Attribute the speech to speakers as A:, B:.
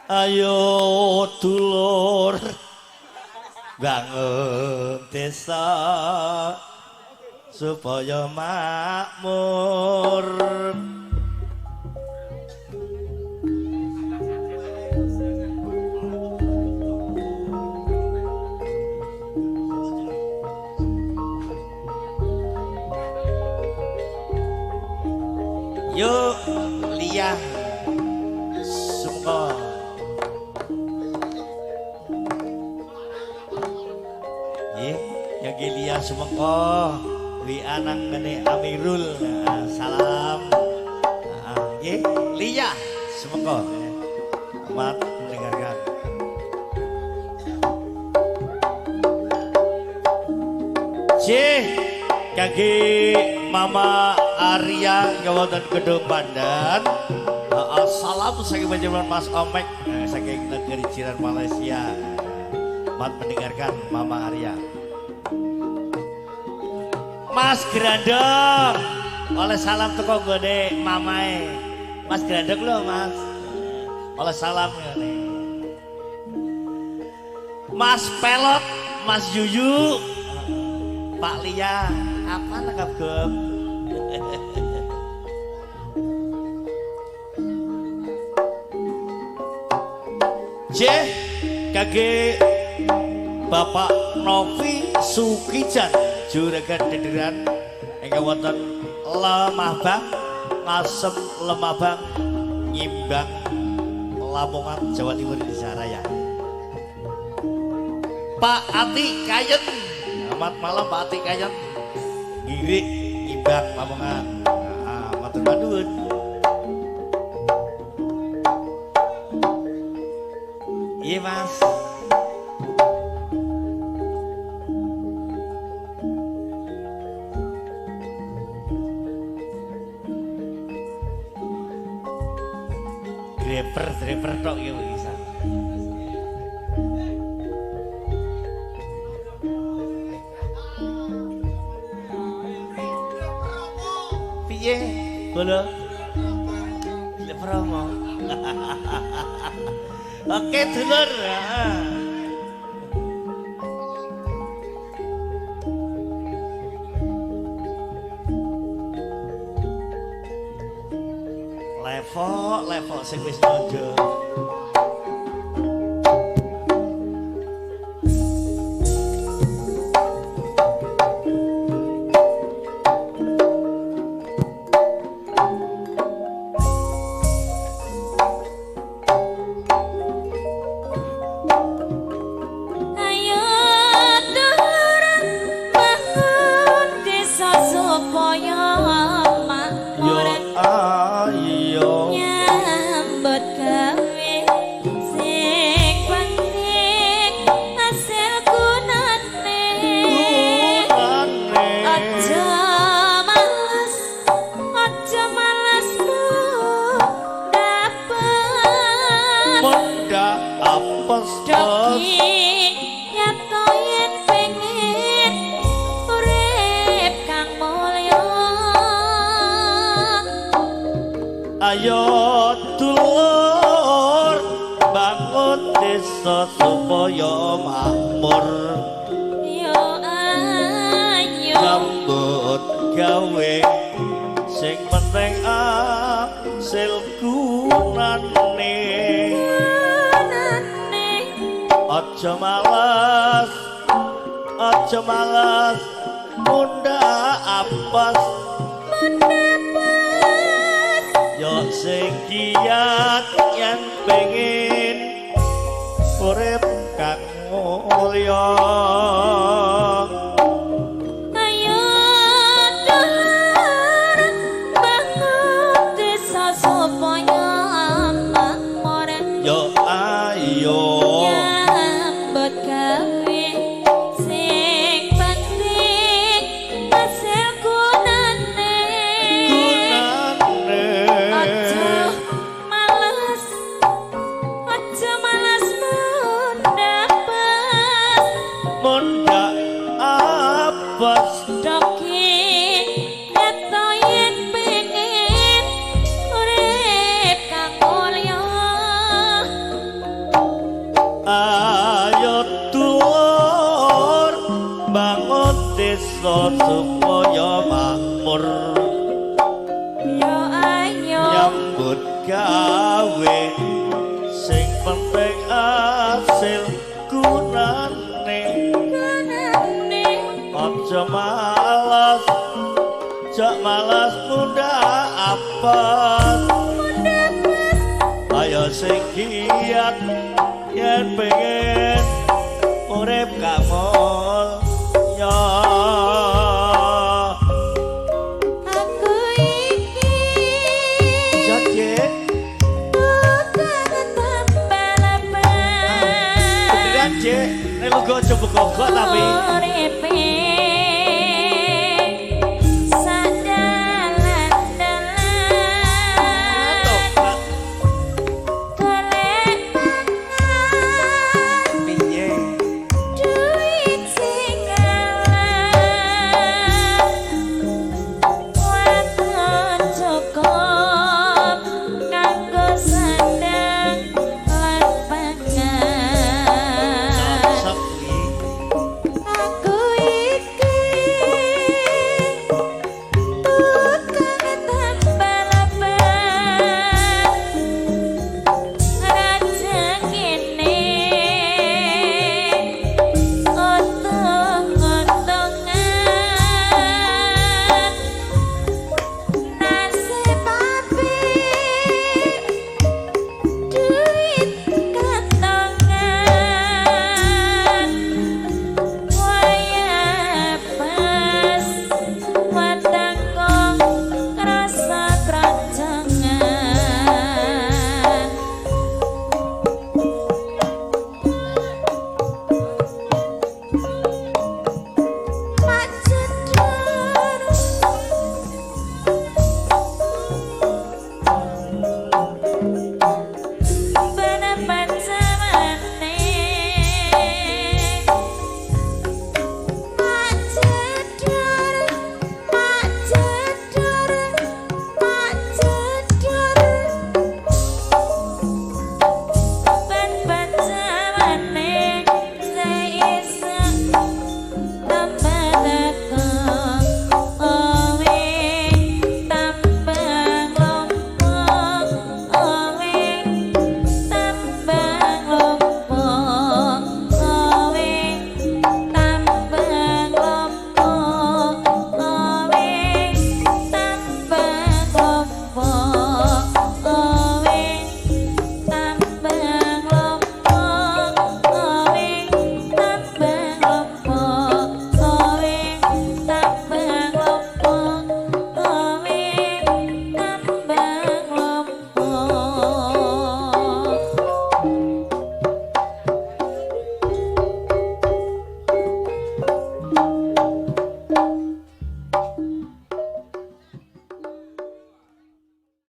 A: Ayo dulur bangun desa supaya makmur. Yuk liang sumko yang liang sumko wi anang ngene Amirul salam liang sumko amat mendengarkan kaki Mama Arya ngawatan gedung Pandan. Salam saking panjenengan Mas Omek saking negeri jiran Malaysia. Mat mendengarkan Mama Arya. Mas Grandong oleh salam teko gede mamae. Mas Grandong lho Mas. Oleh salam ngene. Mas Pelot, Mas Yuyu, Pak Lia, apa nangkap gem? Kage Bapak Novi Sukijan juragan dederan ingkang wonten Lemahbang Ngasem Lemahbang Nyimbang Lamongan Jawa Timur Indonesia Raya. Pak Ati Kayen, selamat malam Pak Ati Kayen. Girik Nyimbang Lamongan. Matur nuwun. Iya Mas. Dreper tok ya bisa. Piye? Bolo. Promo. Oke dulur. Levo sing wis nojo. Ayo dulur bangun desa supaya makmur.
B: Yo ayo
A: nyambut gawe sing penting asil gunane. Aja males munda apes yo sing giat yen pengen urip kang mulya.
B: Ayo dulur bangun desa supaya makmur.
A: Yo ayo
B: nyambut gawe sing penting hasil gunane. Aja males mundapes
A: supaya makmur
B: Yo ayo
A: nyambut gawe sing penting asil gunane
B: kanane
A: aja malas jak malas muda apes ayo sing giat yen pengen urip kamul ya
B: aku iki
A: jadi
B: bukan tambah-tambah
A: beneran cek ini lu gue coba kok tapi
B: Uripe